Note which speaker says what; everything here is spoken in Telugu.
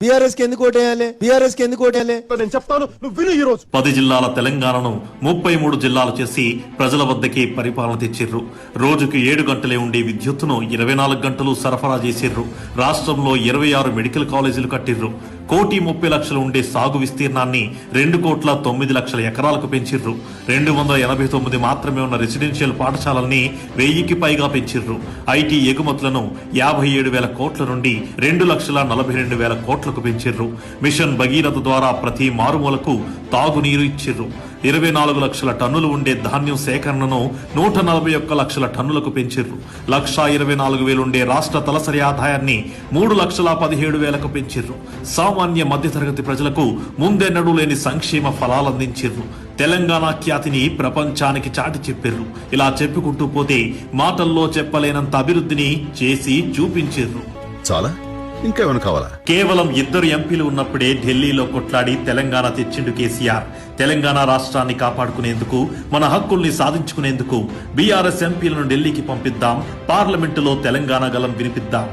Speaker 1: బీఆర్ఎస్ కి ఎందుకు ఓటేయాలి? బీఆర్ఎస్ కి ఎందుకు ఓటేయాలి?
Speaker 2: నేను చెప్తాను, నువ్వు విను. ఈ రోజు
Speaker 3: 10 జిల్లాల తెలంగాణను 33 జిల్లాలు చేసి ప్రజల వద్దకే పరిపాలన తెచ్చిర్రు. రోజుకు 7 గంటలే ఉండే విద్యుత్తును 24 గంటలు సరఫరా చేసిర్రు. రాష్ట్రంలో 26 మెడికల్ కాలేజీలు కట్టిర్రు. 1,30,00,000 ఉండే సాగు విస్తీర్ణాన్ని 2,09,00,000 ఎకరాలకు పెంచిర్రు. 289 మాత్రమే ఉన్న రెసిడెన్షియల్ పాఠశాలల్ని 1000కి పైగా పెంచిర్రు. ఐటీ ఎగుమతులను 57,000 కోట్ల నుండి 2,42,000 కోట్లకు పెంచిర్రు. మిషన్ భగీరథ ద్వారా ప్రతి మారుమూలకు తాగునీరు ఇచ్చిర్రు. 24 లక్షల టన్నులు ఉండే ధాన్యం సేకరణను 141 లక్షల టన్నులకు పెంచిర్రు. 1,24,000 ఉండే రాష్ట్ర తలసరి ఆదాయాన్ని 3,17,000కు పెంచిర్రు. సామాన్య మధ్యతరగతి ప్రజలకు ముందెన్నడూ లేని సంక్షేమ ఫలాలందించిర్రు. తెలంగాణ ఖ్యాతిని ప్రపంచానికి చాటి చెప్పిర్రు. ఇలా చెప్పుకుంటూ పోతే మాటల్లో చెప్పలేనంత అభివృద్ధిని చేసి చూపించిర్రు.
Speaker 2: చాలా ఇంకేమైనా కావాలా?
Speaker 3: కేవలం 2 ఎంపీలు ఉన్నప్పుడే ఢిల్లీలో కొట్లాడి తెలంగాణ తెచ్చిండు కేసీఆర్. తెలంగాణ రాష్ట్రాన్ని కాపాడుకునేందుకు, మన హక్కుల్ని సాధించుకునేందుకు బీఆర్ఎస్ ఎంపీలను ఢిల్లీకి పంపిద్దాం, పార్లమెంటులో తెలంగాణ గలం వినిపిద్దాం.